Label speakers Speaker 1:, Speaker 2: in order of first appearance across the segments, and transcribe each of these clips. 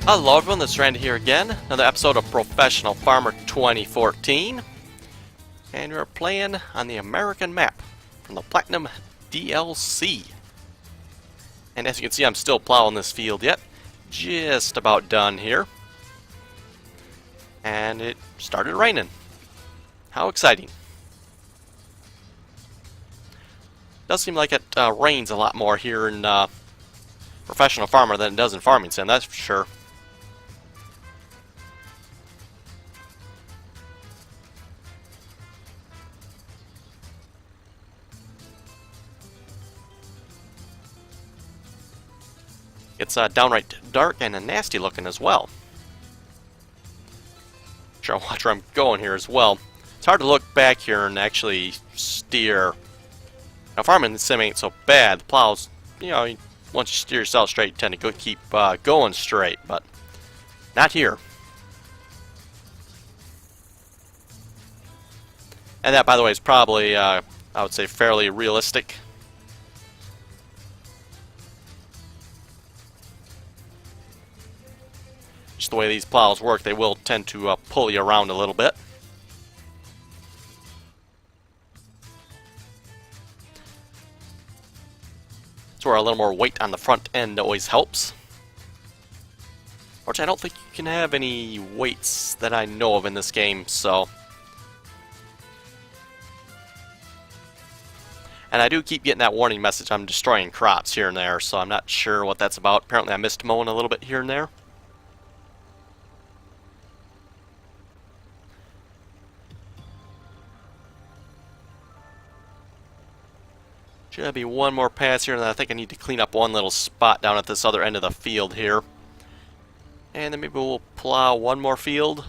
Speaker 1: Hello everyone, this is Randy here again. Another episode of Professional Farmer 2014. And we're playing on the American map from the Platinum DLC. And as you can see, I'm still plowing this field yet. Just about done here. And it started raining. How exciting. Does seem like it rains a lot more here in Professional Farmer than it does in Farming Sim, that's for sure. It's downright dark and nasty looking as well. Try to watch where I'm going here as well. It's hard to look back here and actually steer. Now, farming sim ain't so bad. The plows, you know, once you steer yourself straight, you tend to keep going straight, but not here. And that, by the way, is probably, I would say, fairly realistic. Just the way these plows work, they will tend to pull you around a little bit. That's where a little more weight on the front end always helps. Which I don't think you can have any weights that I know of in this game, so... And I do keep getting that warning message I'm destroying crops here and there, so I'm not sure what that's about. Apparently I missed mowing a little bit here and there. Should be one more pass here, and then I think I need to clean up one little spot down at this other end of the field here. And then maybe we'll plow one more field.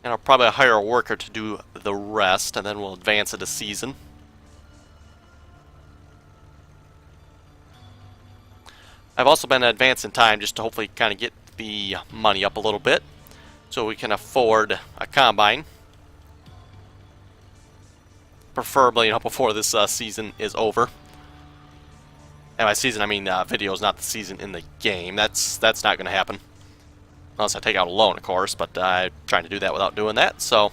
Speaker 1: And I'll probably hire a worker to do the rest, and then we'll advance it a season. I've also been advancing time just to hopefully kind of get the money up a little bit, so we can afford a combine. Preferably, you know, before this season is over. And by season, I mean videos, not the season in the game. That's not going to happen. Unless I take out a loan, of course, but I'm trying to do that without doing that, so...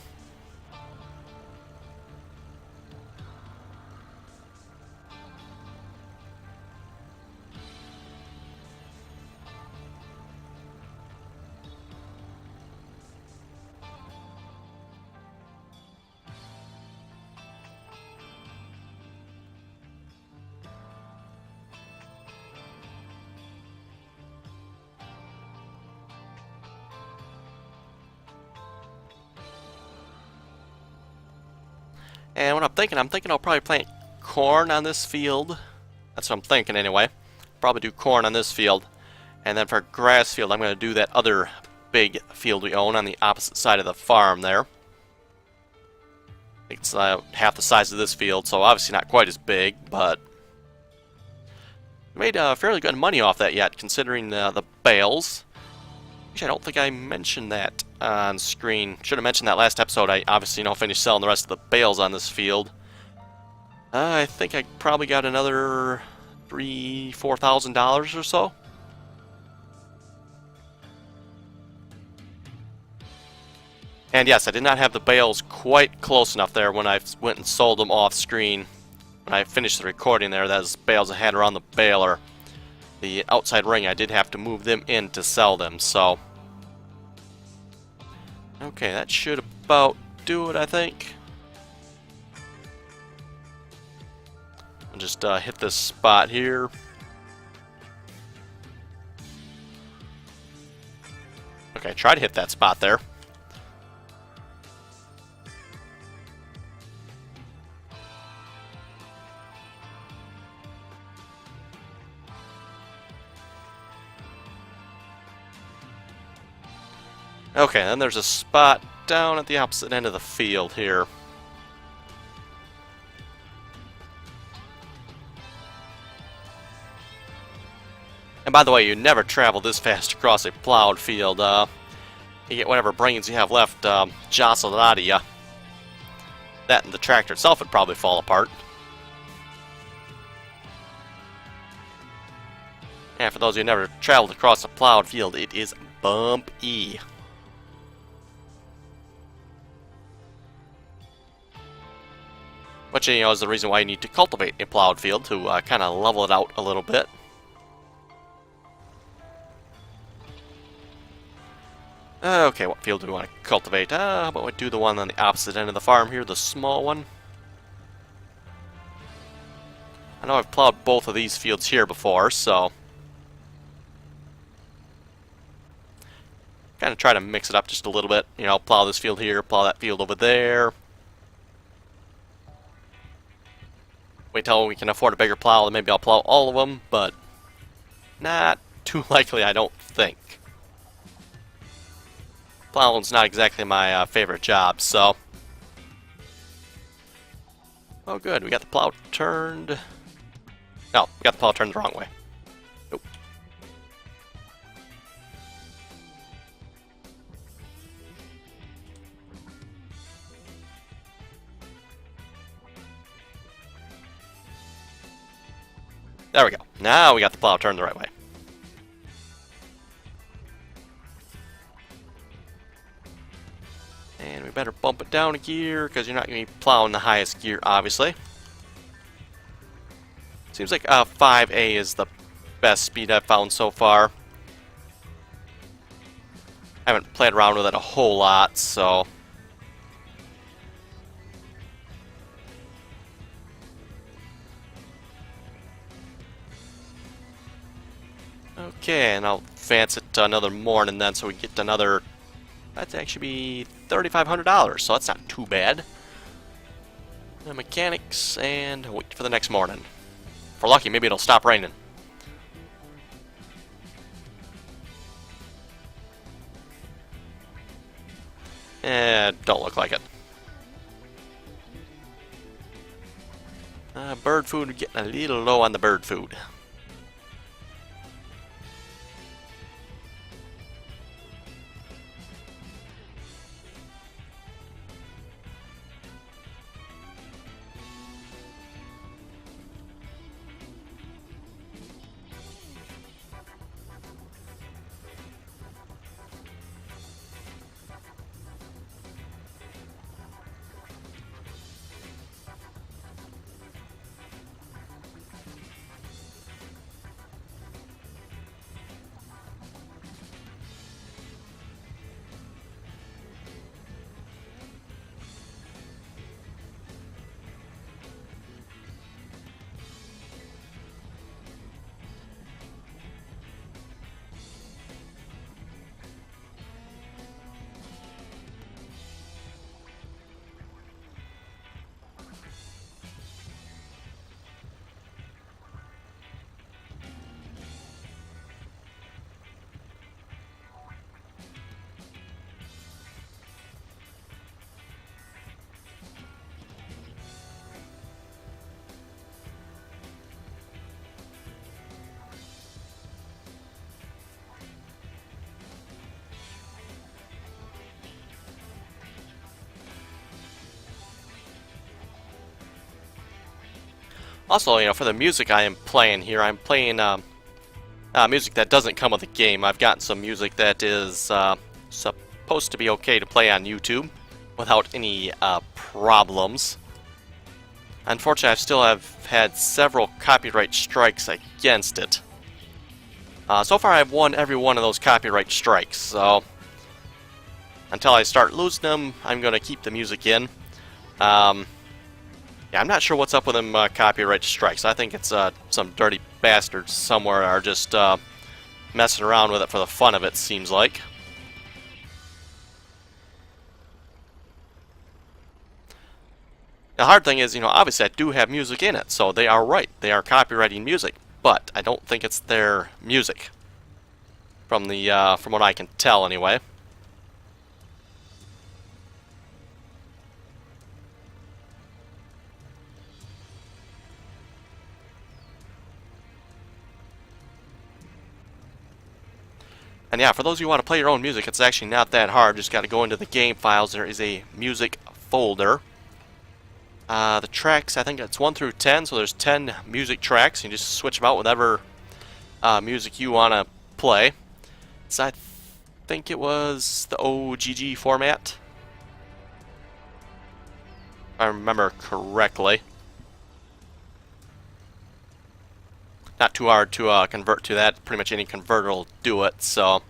Speaker 1: And what I'm thinking I'll probably plant corn on this field. That's what I'm thinking anyway. Probably do corn on this field. And then for grass field, I'm going to do that other big field we own on the opposite side of the farm there. It's half the size of this field, so obviously not quite as big, but... we made fairly good money off that yet, considering the bales. Actually, I don't think I mentioned that on screen. Should have mentioned that last episode. I obviously finished selling the rest of the bales on this field. I think I probably got another $3,000-4,000 or so. And yes, I did not have the bales quite close enough there when I went and sold them off screen. When I finished the recording there, those bales I had around the baler. The outside ring, I did have to move them in to sell them, so... okay, that should about do it, I think. I'll just hit this spot here. Okay, try to hit that spot there. Okay, then there's a spot down at the opposite end of the field here. And by the way, you never travel this fast across a plowed field. You get whatever brains you have left jostled out of you. That and the tractor itself would probably fall apart. And for those of you who never traveled across a plowed field, it is bumpy. Which, is the reason why you need to cultivate a plowed field, to kind of level it out a little bit. Okay, what field do we want to cultivate? How about we do the one on the opposite end of the farm here, the small one? I know I've plowed both of these fields here before, so kind of try to mix it up just a little bit. Plow this field here, plow that field over there. Wait till we can afford a bigger plow, then maybe I'll plow all of them, but not too likely, I don't think. Plowing's not exactly my favorite job, so... Oh good, we got the plow turned... No, we got the plow turned the wrong way. Nope. There we go. Now we got the plow turned the right way. And we better bump it down a gear, because you're not going to be plowing the highest gear, obviously. Seems like 5A is the best speed I've found so far. I haven't played around with it a whole lot, so... Okay, and I'll advance it to another morning then, so we get another... That'd actually be $3,500, so that's not too bad. The mechanics, and wait for the next morning. If we're lucky, maybe it'll stop raining. Don't look like it. Bird food, getting a little low on the bird food. Also, for the music I am playing here, I'm playing music that doesn't come with the game. I've gotten some music that is supposed to be okay to play on YouTube without any problems. Unfortunately, I still have had several copyright strikes against it. So far, I've won every one of those copyright strikes, so until I start losing them, I'm going to keep the music in. Yeah, I'm not sure what's up with them copyright strikes. I think it's some dirty bastards somewhere are just messing around with it for the fun of it, seems like. The hard thing is, obviously I do have music in it, so they are right. They are copywriting music, but I don't think it's their music. From what I can tell, anyway. And yeah, for those of you who want to play your own music, it's actually not that hard. Just got to go into the game files. There is a music folder. The tracks, I think it's 1 through 10, so there's 10 music tracks. You just switch them out whatever music you want to play. So I think it was the OGG format, if I remember correctly. Not too hard to convert to that. Pretty much any converter will do it. So,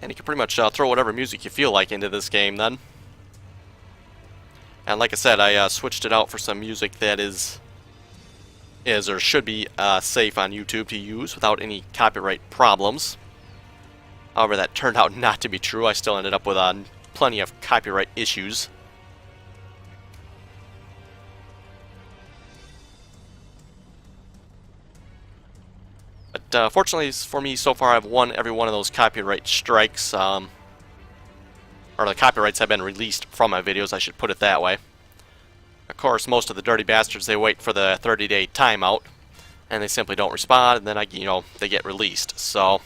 Speaker 1: and you can pretty much throw whatever music you feel like into this game then. And like I said, I switched it out for some music that is or should be safe on YouTube to use without any copyright problems. However, that turned out not to be true. I still ended up with plenty of copyright issues. But fortunately for me, so far I've won every one of those copyright strikes. Or the copyrights have been released from my videos, I should put it that way. Of course, most of the dirty bastards, they wait for the 30-day timeout, and they simply don't respond, and then they get released. So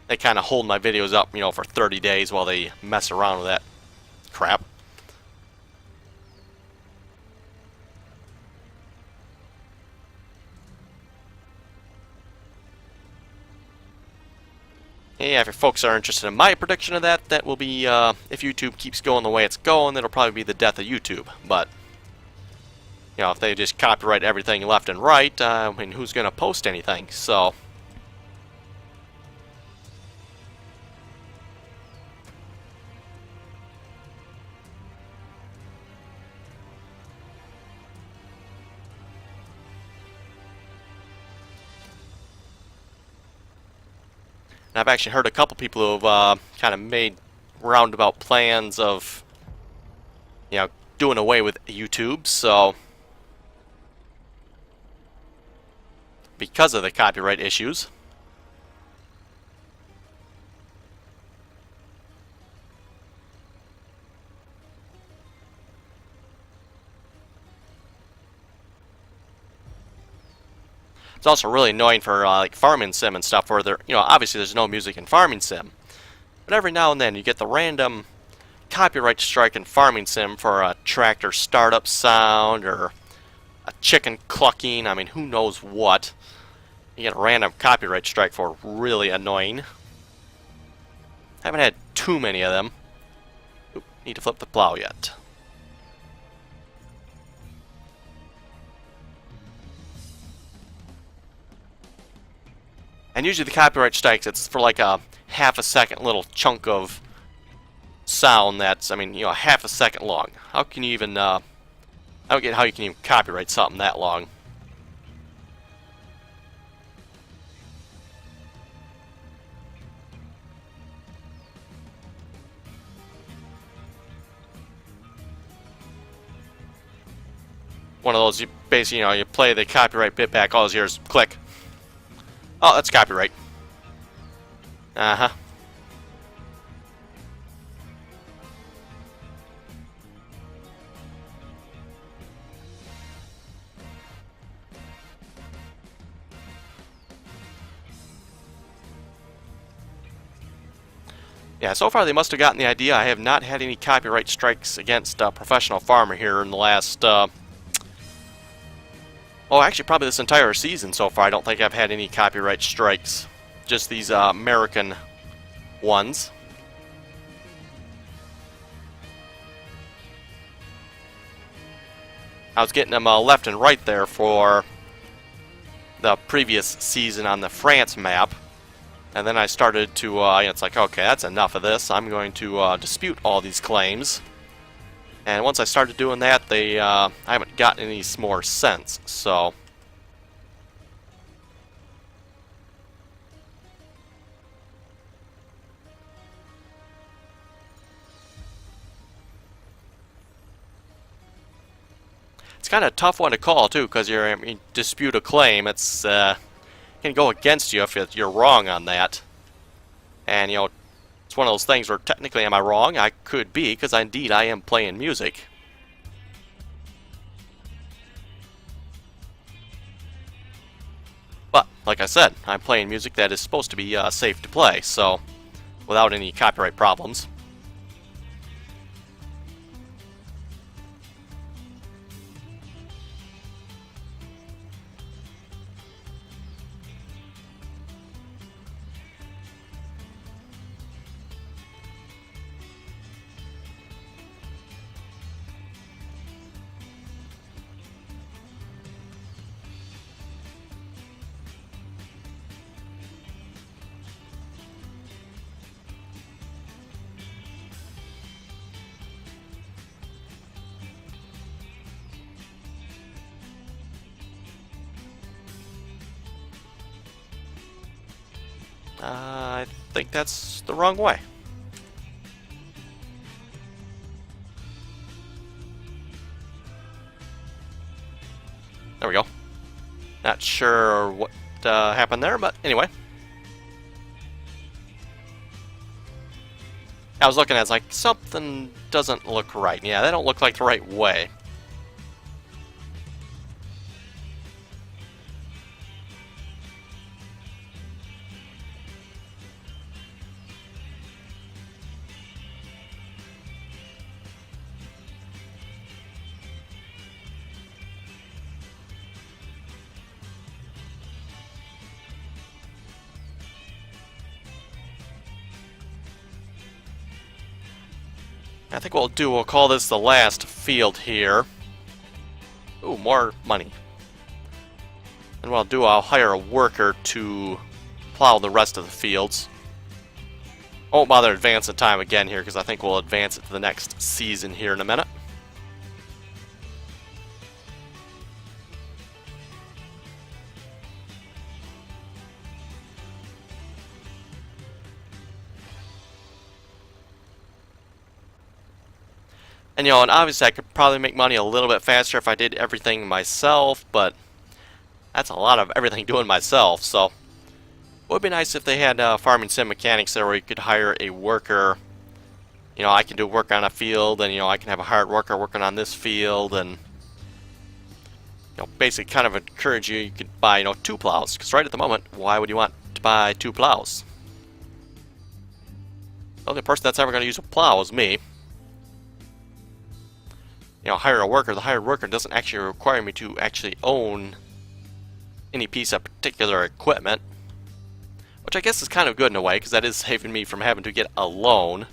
Speaker 1: they kind of hold my videos up, for 30 days while they mess around with that crap. Yeah, if your folks are interested in my prediction of that, that will be, if YouTube keeps going the way it's going, that'll probably be the death of YouTube. But, if they just copyright everything left and right, I mean, who's going to post anything? So, and I've actually heard a couple people who have kind of made roundabout plans of, doing away with YouTube. So, because of the copyright issues. It's also really annoying for like farming sim and stuff where obviously there's no music in farming sim. But every now and then you get the random copyright strike in farming sim for a tractor startup sound or a chicken clucking. I mean, who knows what. You get a random copyright strike for really annoying. Haven't had too many of them. Oop, need to flip the plow yet. And usually the copyright strikes, it's for like a half a second little chunk of sound that's, half a second long. How can you even, I don't get how you can even copyright something that long. One of those, you basically, you play the copyright bit back, all you hear is click. Oh, that's copyright. Uh-huh. Yeah, so far they must have gotten the idea. I have not had any copyright strikes against a professional farmer here in the last, well, actually probably this entire season so far. I don't think I've had any copyright strikes. Just these American ones. I was getting them left and right there for the previous season on the France map. And then I started to, it's like, okay, that's enough of this. I'm going to dispute all these claims. And once I started doing that, I haven't gotten any more since, so. It's kind of a tough one to call, too, because you dispute a claim. It's, can go against you if you're wrong on that. And, it's one of those things where technically am I wrong? I could be, because indeed I am playing music. But, like I said, I'm playing music that is supposed to be safe to play, so without any copyright problems. I think that's the wrong way. There we go. Not sure what happened there, but anyway. I was looking at it, it's like, something doesn't look right. Yeah, they don't look like the right way. I think what we'll do, we'll call this the last field here. Ooh, more money. And what I'll do, I'll hire a worker to plow the rest of the fields. I won't bother advancing time again here, because I think we'll advance it to the next season here in a minute. And you know, and obviously I could probably make money a little bit faster if I did everything myself, but that's a lot of everything doing myself, so it would be nice if they had farming sim mechanics there where you could hire a worker. You know, I can do work on a field, and you know, I can have a hired worker working on this field, and you know, basically kind of encourage you. You could buy, you know, 2 plows, because right at the moment, why would you want to buy 2 plows? The only person that's ever going to use a plow is me. You know, hire a worker. The hired worker doesn't actually require me to actually own any piece of particular equipment, which I guess is kind of good in a way, because that is saving me from having to get a loan.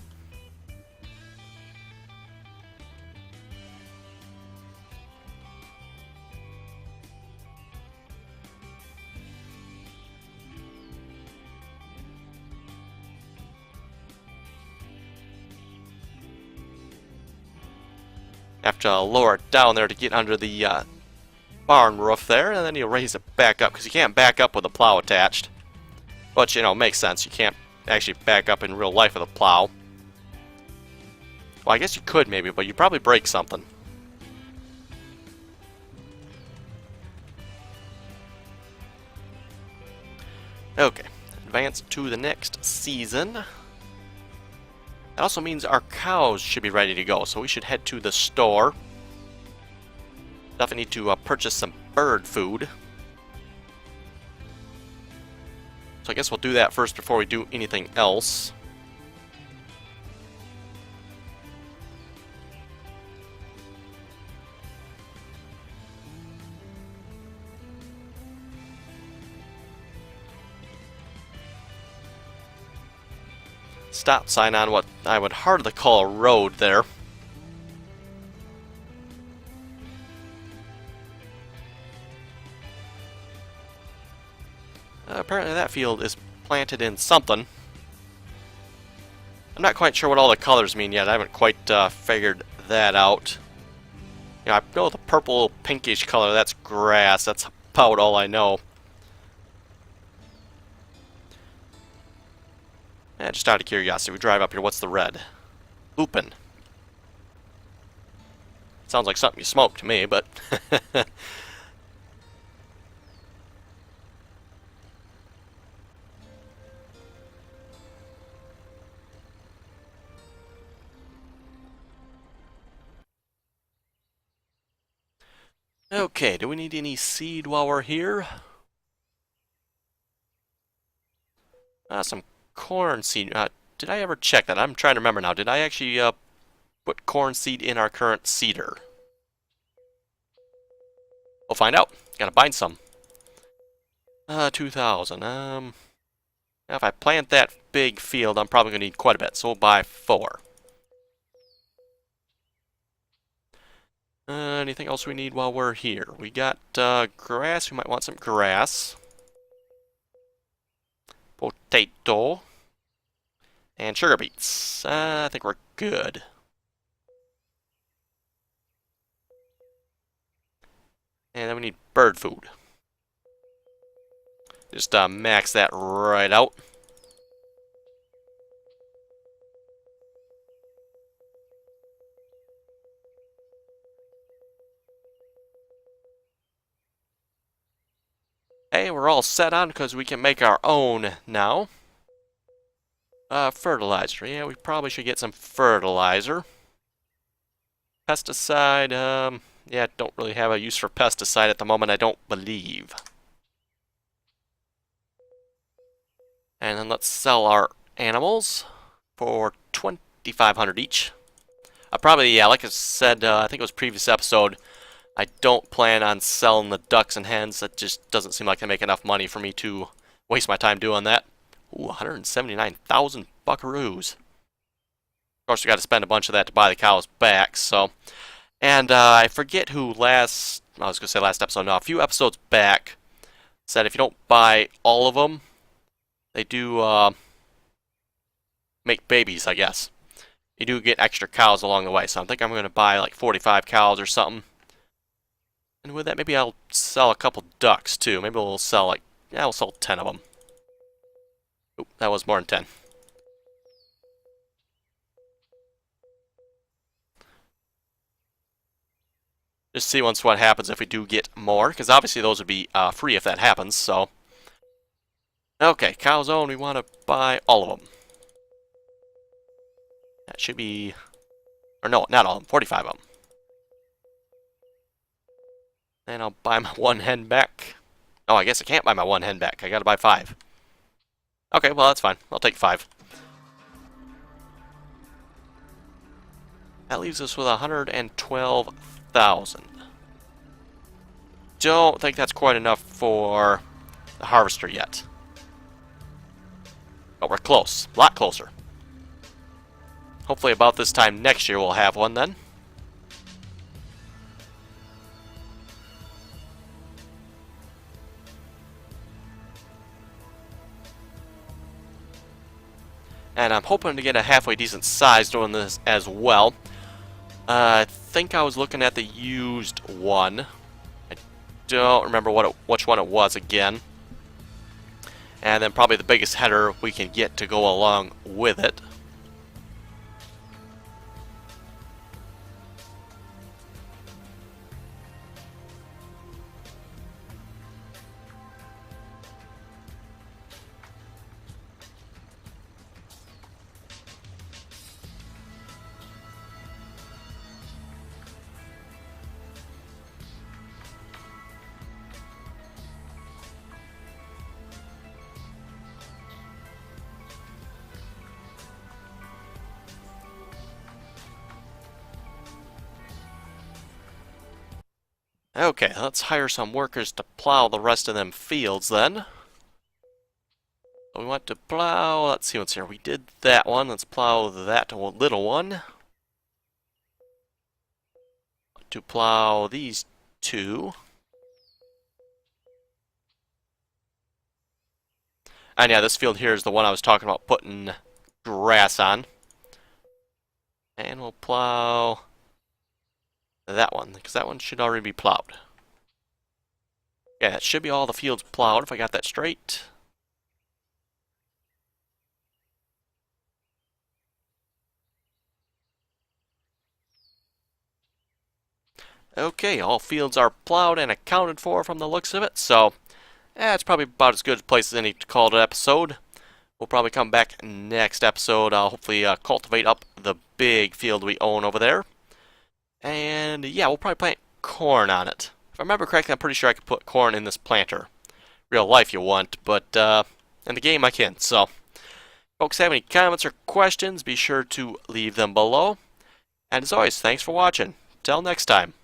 Speaker 1: Have to lower it down there to get under the barn roof there, and then you raise it back up, because you can't back up with a plow attached. Which, you know, makes sense. You can't actually back up in real life with a plow. Well, I guess you could maybe, but you'd probably break something. Okay, advance to the next season. That also means our cows should be ready to go, so we should head to the store. Definitely need to purchase some bird food. So I guess we'll do that first before we do anything else. Stop sign on what I would hardly call a road there. Apparently that field is planted in something. I'm not quite sure what all the colors mean yet. I haven't quite figured that out. You know, I know the purple pinkish color, that's grass. That's about all I know. Just out of curiosity, we drive up here. What's the red? Lupin. Sounds like something you smoke to me, but... Okay, do we need any seed while we're here? Some corn seed. Did I ever check that? I'm trying to remember now. Did I actually put corn seed in our current seeder? We'll find out. Gotta bind some. 2,000. Now if I plant that big field, I'm probably gonna need quite a bit, so we'll buy 4. Anything else we need while we're here? We got grass. We might want some grass. Potato. And sugar beets. I think we're good. And then we need bird food. Just max that right out. Okay, we're all set on because we can make our own now. Fertilizer. Yeah, we probably should get some fertilizer. Pesticide, yeah, don't really have a use for pesticide at the moment, I don't believe. And then let's sell our animals for 2,500 each. Probably, yeah, like I said, I think it was previous episode, I don't plan on selling the ducks and hens. That just doesn't seem like they make enough money for me to waste my time doing that. Ooh, 179,000 buckaroos. Of course, we got to spend a bunch of that to buy the cows back, so... And I forget who I was going to say last episode, no, a few episodes back, said if you don't buy all of them, they do make babies, I guess. You do get extra cows along the way, so I think I'm going to buy like 45 cows or something. And with that, maybe I'll sell a couple ducks, too. Maybe we'll sell, like, yeah, we'll sell 10 of them. Oop, that was more than 10. Just see once what happens if we do get more, because obviously those would be free if that happens, so... Okay, cow zone, we want to buy all of them. That should be... Or no, not all of them, 45 of them. And I'll buy my one hen back. Oh, I guess I can't buy my one hen back. I gotta buy 5. Okay, well, that's fine. I'll take 5. That leaves us with 112,000. Don't think that's quite enough for the harvester yet. But we're close. A lot closer. Hopefully about this time next year we'll have one then. And I'm hoping to get a halfway decent size doing this as well. I think I was looking at the used one. I don't remember which one it was again. And then probably the biggest header we can get to go along with it. Okay, let's hire some workers to plow the rest of them fields then. So we want to plow, let's see what's here. We did that one, let's plow that little one. To plow these 2. And yeah, this field here is the one I was talking about putting grass on. And we'll plow that one, because that one should already be plowed. Yeah, it should be all the fields plowed, if I got that straight. Okay, all fields are plowed and accounted for from the looks of it, so it's probably about as good a place as any to call it an episode. We'll probably come back next episode, hopefully cultivate up the big field we own over there. And yeah, we'll probably plant corn on it. If I remember correctly, I'm pretty sure I could put corn in this planter. Real life you want, but in the game I can. So, if folks have any comments or questions, be sure to leave them below. And as always, thanks for watching. Till next time.